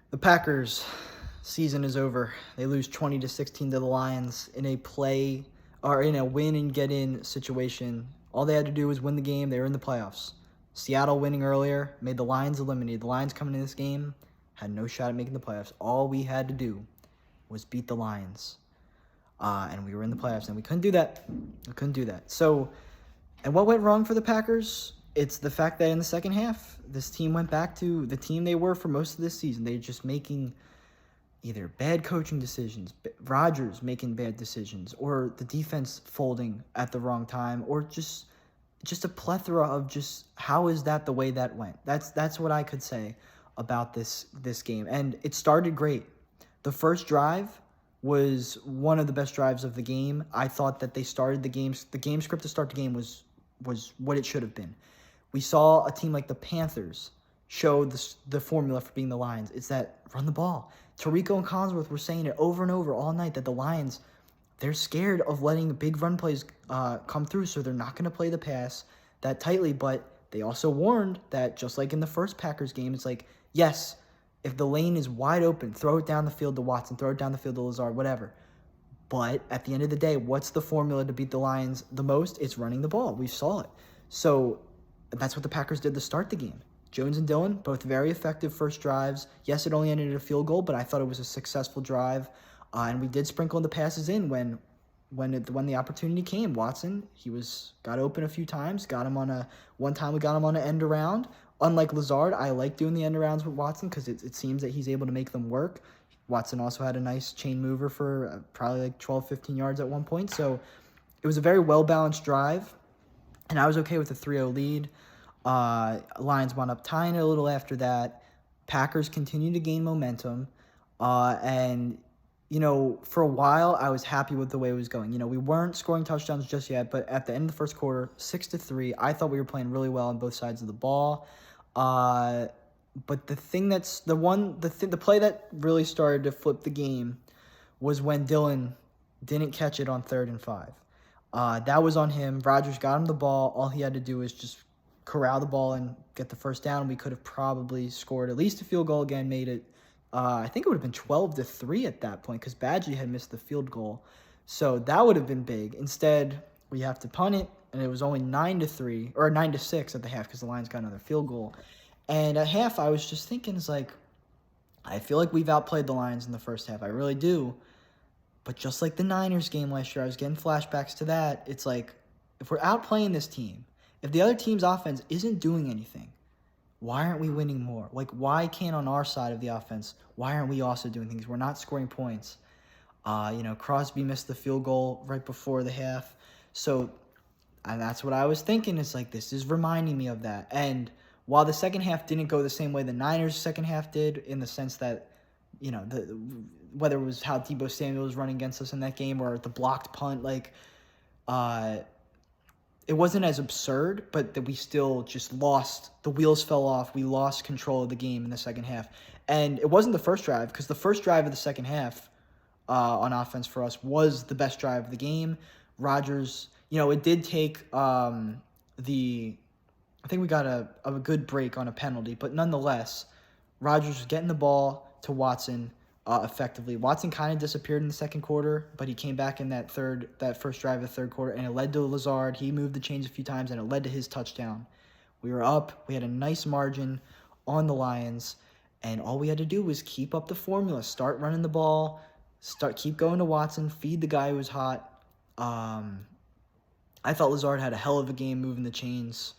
The Packers season is over. They lose 20-16 to the Lions in a win and get in situation. All they had to do was win the game. They were in the playoffs. Seattle winning earlier made the Lions eliminated. The Lions coming in this game had no shot at making the playoffs. All we had to do was beat the Lions. And we were in the playoffs, and we couldn't do that. So, and what went wrong for the Packers? It's the fact that in the second half, this team went back to the team they were for most of this season. They're just making either bad coaching decisions, Rodgers making bad decisions, or the defense folding at the wrong time, or just a plethora of just how is that the way that went. That's what I could say about this game. And it started great. The first drive was one of the best drives of the game. I thought that they started the game script to start the game was what it should have been. We saw a team like the Panthers show the formula for being the Lions. It's that run the ball. Tirico and Collinsworth were saying it over and over all night that the Lions, they're scared of letting big run plays come through, so they're not going to play the pass that tightly. But they also warned that just like in the first Packers game, it's like, yes, if the lane is wide open, throw it down the field to Watson, throw it down the field to Lazard, whatever. But at the end of the day, what's the formula to beat the Lions the most? It's running the ball. We saw it. So that's what the Packers did to start the game. Jones and Dillon, both very effective first drives. Yes, it only ended in a field goal, but I thought it was a successful drive. And we did sprinkle the passes in when the opportunity came. Watson, got open a few times. One time we got him on an end around. Unlike Lazard, I like doing the end arounds with Watson because it seems that he's able to make them work. Watson also had a nice chain mover for probably like 12, 15 yards at one point. So it was a very well-balanced drive, and I was okay with the 3-0 lead. Lions wound up tying it a little after that. Packers continued to gain momentum. And, for a while, I was happy with the way it was going. We weren't scoring touchdowns just yet, but at the end of the first quarter, 6-3, I thought we were playing really well on both sides of the ball. But the play that really started to flip the game was when Dillon didn't catch it on 3rd and 5. That was on him. Rodgers got him the ball. All he had to do was just corral the ball and get the first down. We could have probably scored at least a field goal again, made it, I think it would have been 12-3 at that point because Badgley had missed the field goal. So that would have been big. Instead, we have to punt it, and it was only 9-3 or 9-6 at the half because the Lions got another field goal. And at half, I was just thinking, I feel like we've outplayed the Lions in the first half. I really do. But just like the Niners game last year, I was getting flashbacks to that. It's like, if we're outplaying this team, if the other team's offense isn't doing anything, why aren't we winning more? Why can't on our side of the offense, why aren't we also doing things? We're not scoring points. Crosby missed the field goal right before the half. So that's what I was thinking. It's like, this is reminding me of that. And while the second half didn't go the same way the Niners' second half did, in the sense that, whether it was how Deebo Samuel was running against us in that game or the blocked punt, it wasn't as absurd, but that we still just lost. The wheels fell off. We lost control of the game in the second half. And it wasn't the first drive, because the first drive of the second half on offense for us was the best drive of the game. Rodgers, it did take I think we got a good break on a penalty, but nonetheless, Rodgers was getting the ball to Watson effectively. Watson kind of disappeared in the second quarter, but he came back in that first drive of the third quarter, and it led to Lazard. He moved the chains a few times, and it led to his touchdown. We were up. We had a nice margin on the Lions, and all we had to do was keep up the formula, start running the ball, keep going to Watson, feed the guy who was hot. I thought Lazard had a hell of a game moving the chains.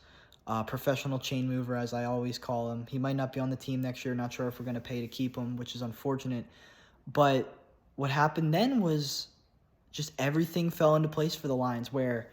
Professional chain mover, as I always call him. He might not be on the team next year. Not sure if we're going to pay to keep him, which is unfortunate. But what happened then was just everything fell into place for the Lions, where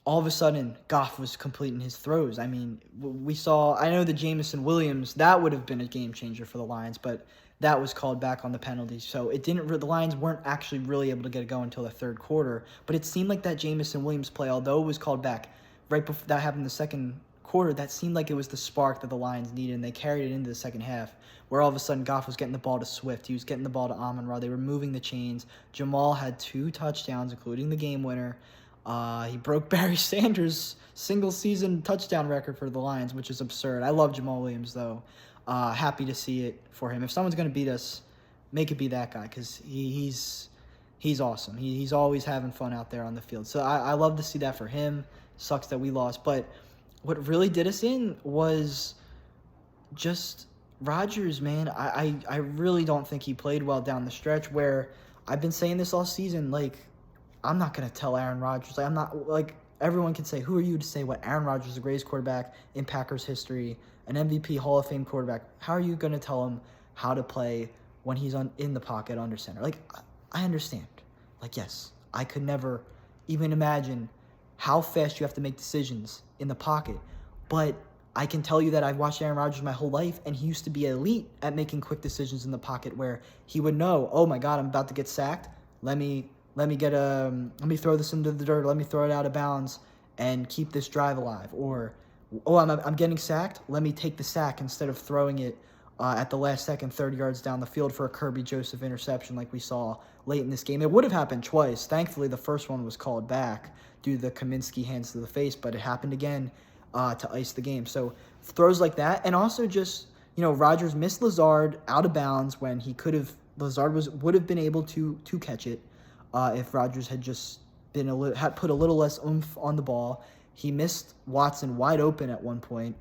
all of a sudden Goff was completing his throws. I mean, I know the Jameson Williams, that would have been a game changer for the Lions, but that was called back on the penalties. So the Lions weren't actually really able to get it going until the third quarter. But it seemed like that Jameson Williams play, although it was called back right before that happened in the second quarter, that seemed like it was the spark that the Lions needed, and they carried it into the second half, where all of a sudden Goff was getting the ball to Swift. He was getting the ball to Amon-Ra. They were moving the chains. Jamal had 2 touchdowns, including the game winner. He broke Barry Sanders' single-season touchdown record for the Lions, which is absurd. I love Jamal Williams, though. Happy to see it for him. If someone's going to beat us, make it be that guy, because he's awesome. He's always having fun out there on the field. So I love to see that for him. Sucks that we lost. But what really did us in was just Rodgers, man. I really don't think he played well down the stretch, where I've been saying this all season. Like, I'm not going to tell Aaron Rodgers. Like, I'm not, like, everyone can say, who are you to say what? Aaron Rodgers is the greatest quarterback in Packers history, an MVP Hall of Fame quarterback. How are you going to tell him how to play when he's in the pocket under center? Like, I understand. Like, yes, I could never even imagine how fast you have to make decisions in the pocket. But I can tell you that I've watched Aaron Rodgers my whole life, and he used to be elite at making quick decisions in the pocket, where he would know, oh my God, I'm about to get sacked. Let me throw this into the dirt. Let me throw it out of bounds and keep this drive alive. Or, oh, I'm getting sacked. Let me take the sack instead of throwing it at the last second, 30 yards down the field for a Kirby Joseph interception like we saw late in this game. It would have happened twice. Thankfully, the first one was called back due to the Kaminsky hands to the face, but it happened again to ice the game. So throws like that, and also just, Rodgers missed Lazard out of bounds when he could have. Lazard would have been able to catch it if Rodgers had just had put a little less oomph on the ball. He missed Watson wide open at one point,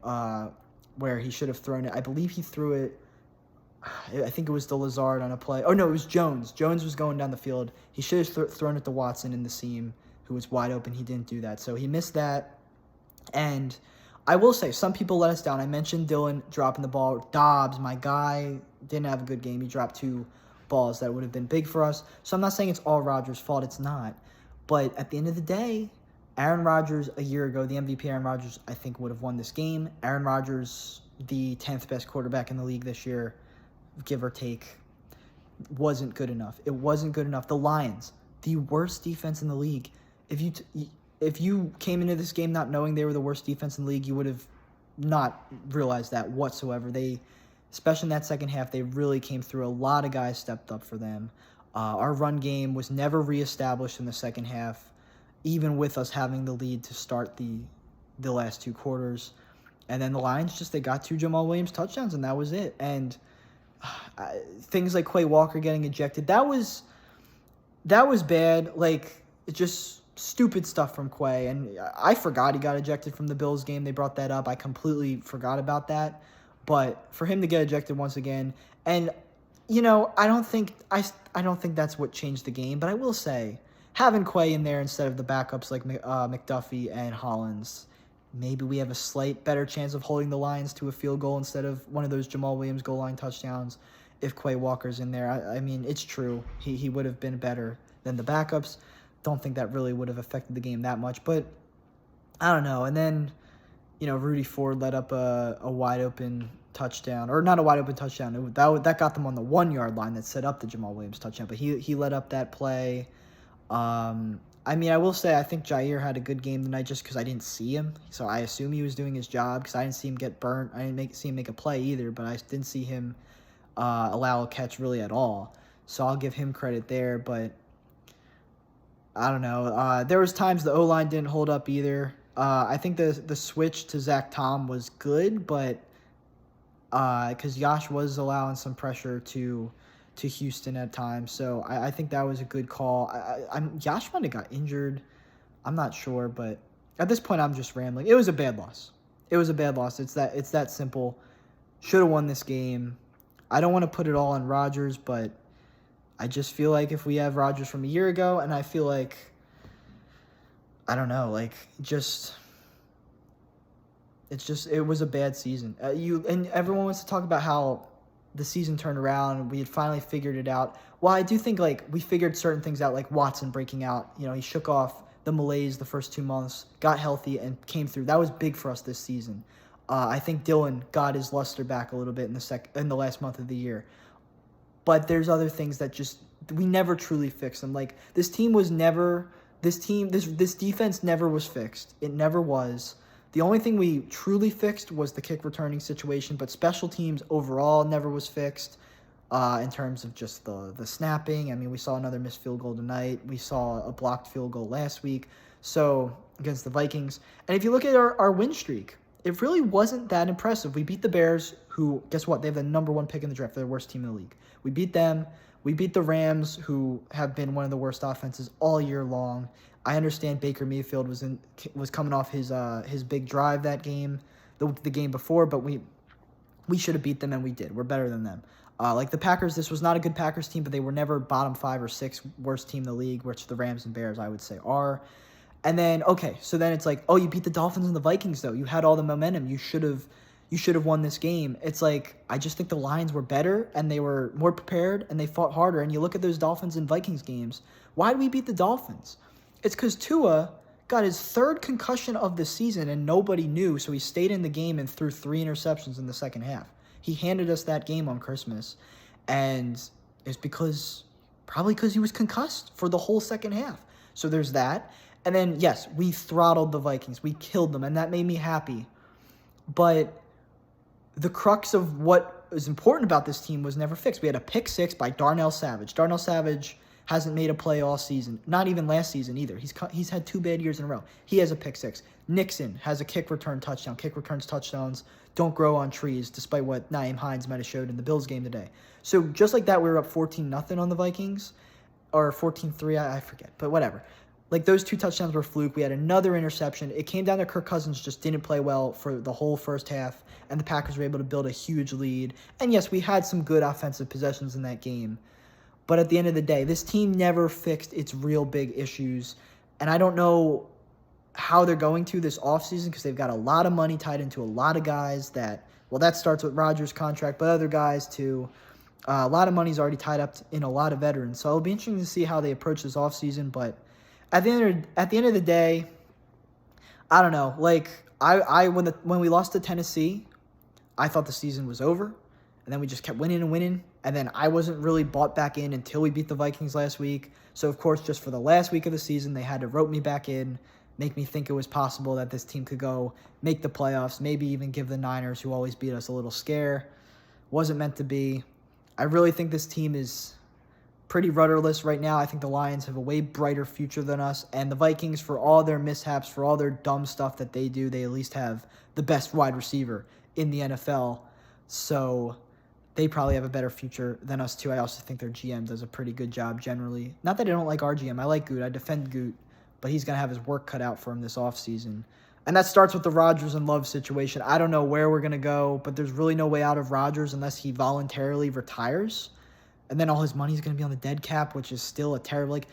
where he should have thrown it. I believe he threw it. I think it was to Lazard on a play. Oh no, it was Jones. Jones was going down the field. He should have thrown it to Watson in the seam, who was wide open. He didn't do that, so he missed that. And I will say, some people let us down. I mentioned Dillon dropping the ball. Dobbs, my guy, didn't have a good game. He dropped 2 balls that would have been big for us. So I'm not saying it's all Rodgers' fault. It's not. But at the end of the day, Aaron Rodgers a year ago, the MVP Aaron Rodgers, I think, would have won this game. Aaron Rodgers, the 10th best quarterback in the league this year, give or take, wasn't good enough. It wasn't good enough. The Lions, the worst defense in the league. If you came into this game not knowing they were the worst defense in the league, you would have not realized that whatsoever. Especially in that second half, they really came through. A lot of guys stepped up for them. Our run game was never reestablished in the second half, even with us having the lead to start the last 2 quarters. And then the Lions they got 2 Jamal Williams touchdowns, and that was it. And things like Quay Walker getting ejected, that was bad. Like, it just stupid stuff from Quay. And I forgot he got ejected from the Bills game. They brought that up. I completely forgot about that. But for him to get ejected once again, and I don't think that's what changed the game. But I will say, having Quay in there instead of the backups like McDuffie and Hollins, maybe we have a slight better chance of holding the Lions to a field goal instead of one of those Jamal Williams goal line touchdowns if Quay Walker's in there. I mean, it's true. He would have been better than the backups. Don't think that really would have affected the game that much. But I don't know. And then, Rudy Ford let up a wide open touchdown. Or not a wide open touchdown. That got them on the 1-yard line that set up the Jamal Williams touchdown. But he let up that play. I mean, I will say I think Jair had a good game tonight just because I didn't see him. So I assume he was doing his job because I didn't see him get burnt. I didn't see him make a play either, but I didn't see him allow a catch really at all. So I'll give him credit there, but I don't know. There was times the O-line didn't hold up either. I think the switch to Zach Tom was good, but because Yash was allowing some pressure to Houston at times, so I think that was a good call. Yash might have got injured. I'm not sure, but at this point I'm just rambling. It was a bad loss. It's that simple. Should have won this game. I don't want to put it all on Rodgers, but I just feel like if we have Rodgers from a year ago, and I feel like, I don't know, like, it was a bad season. And everyone wants to talk about how the season turned around and we had finally figured it out. Well, I do think, like, we figured certain things out, like Watson breaking out. He shook off the malaise the first 2 months, got healthy, and came through. That was big for us this season. I think Dillon got his luster back a little bit in the last month of the year. But there's other things that we never truly fixed them. Like, this defense never was fixed. It never was. The only thing we truly fixed was the kick returning situation, but special teams overall never was fixed in terms of just the snapping. I mean, we saw another missed field goal tonight. We saw a blocked field goal last week against the Vikings. And if you look at our win streak, it really wasn't that impressive. We beat the Bears, who, guess what? They have the number 1 pick in the draft. They're the worst team in the league. We beat them. We beat the Rams, who have been one of the worst offenses all year long. I understand Baker Mayfield was coming off his big drive that game, the game before, but we should have beat them, and we did. We're better than them. Like the Packers, this was not a good Packers team, but they were never bottom 5 or 6 worst team in the league, which the Rams and Bears, I would say, are. And then, okay, so then it's like, oh, you beat the Dolphins and the Vikings, though. You had all the momentum. You should have won this game. It's like, I just think the Lions were better, and they were more prepared, and they fought harder. And you look at those Dolphins and Vikings games. Why did we beat the Dolphins? It's because Tua got his 3rd concussion of the season, and nobody knew, so he stayed in the game and threw 3 interceptions in the second half. He handed us that game on Christmas, and it's probably because he was concussed for the whole second half. So there's that. And then, yes, we throttled the Vikings. We killed them, and that made me happy. But the crux of what is important about this team was never fixed. We had a pick 6 by Darnell Savage. Darnell Savage hasn't made a play all season, not even last season either. He's had 2 bad years in a row. He has a pick 6. Nixon has a kick return touchdown. Kick returns touchdowns don't grow on trees, despite what Nyheim Hines might have showed in the Bills game today. So just like that, we were up 14-0 on the Vikings, or 14-3, I forget, but whatever. Like, those 2 touchdowns were fluke. We had another interception. It came down to Kirk Cousins just didn't play well for the whole first half, and the Packers were able to build a huge lead. And yes, we had some good offensive possessions in that game. But at the end of the day, this team never fixed its real big issues. And I don't know how they're going to this offseason, because they've got a lot of money tied into a lot of guys that, well, that starts with Rodgers' contract, but other guys too. A lot of money's already tied up in a lot of veterans. So it'll be interesting to see how they approach this offseason. But at the end of the day, I don't know. Like, when we lost to Tennessee, I thought the season was over, and then we just kept winning and winning. And then I wasn't really bought back in until we beat the Vikings last week. So of course, just for the last week of the season, they had to rope me back in, make me think it was possible that this team could go make the playoffs, maybe even give the Niners, who always beat us, a little scare. Wasn't meant to be. I really think this team is pretty rudderless right now. I think the Lions have a way brighter future than us. And the Vikings, for all their mishaps, for all their dumb stuff that they do, they at least have the best wide receiver in the NFL. So they probably have a better future than us too. I also think their GM does a pretty good job generally. Not that I don't like our GM. I like Goot. I defend Goot. But he's going to have his work cut out for him this offseason. And that starts with the Rodgers and Love situation. I don't know where we're going to go, but there's really no way out of Rodgers unless he voluntarily retires. And then all his money is going to be on the dead cap, which is still a terrible... Like,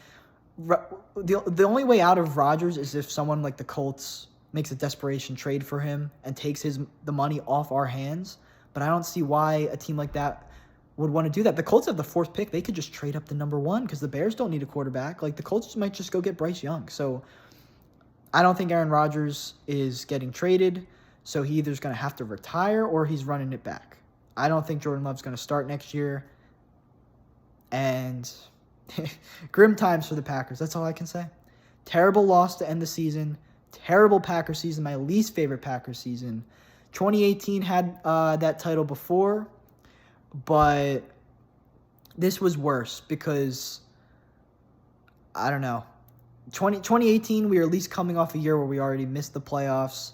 the only way out of Rodgers is if someone like the Colts makes a desperation trade for him and takes the money off our hands. But I don't see why a team like that would want to do that. The Colts have the 4th pick. They could just trade up to number 1 because the Bears don't need a quarterback. Like, the Colts might just go get Bryce Young. So I don't think Aaron Rodgers is getting traded. So he either's going to have to retire or he's running it back. I don't think Jordan Love's going to start next year. And grim times for the Packers. That's all I can say. Terrible loss to end the season. Terrible Packers season. My least favorite Packers season. 2018 had that title before. But this was worse because, I don't know, 2018, we were at least coming off a year where we already missed the playoffs.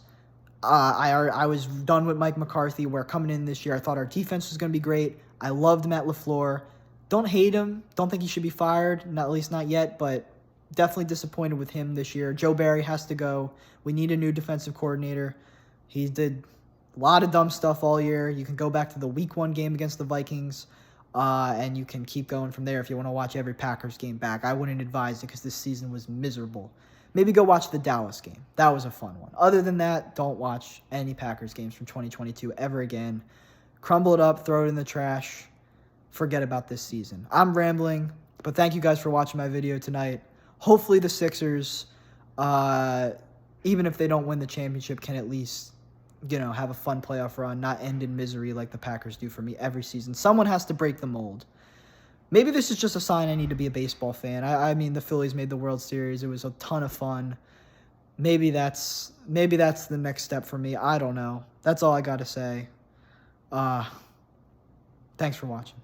I was done with Mike McCarthy, where coming in this year, I thought our defense was going to be great. I loved Matt LaFleur. Don't hate him. Don't think he should be fired, at least not yet, but definitely disappointed with him this year. Joe Barry has to go. We need a new defensive coordinator. He did a lot of dumb stuff all year. You can go back to the Week 1 game against the Vikings, and you can keep going from there if you want to watch every Packers game back. I wouldn't advise it because this season was miserable. Maybe go watch the Dallas game. That was a fun one. Other than that, don't watch any Packers games from 2022 ever again. Crumble it up, throw it in the trash. Forget about this season. I'm rambling, but thank you guys for watching my video tonight. Hopefully the Sixers, even if they don't win the championship, can at least have a fun playoff run, not end in misery like the Packers do for me every season. Someone has to break the mold. Maybe this is just a sign I need to be a baseball fan. I mean, the Phillies made the World Series. It was a ton of fun. Maybe that's the next step for me. I don't know. That's all I got to say. Thanks for watching.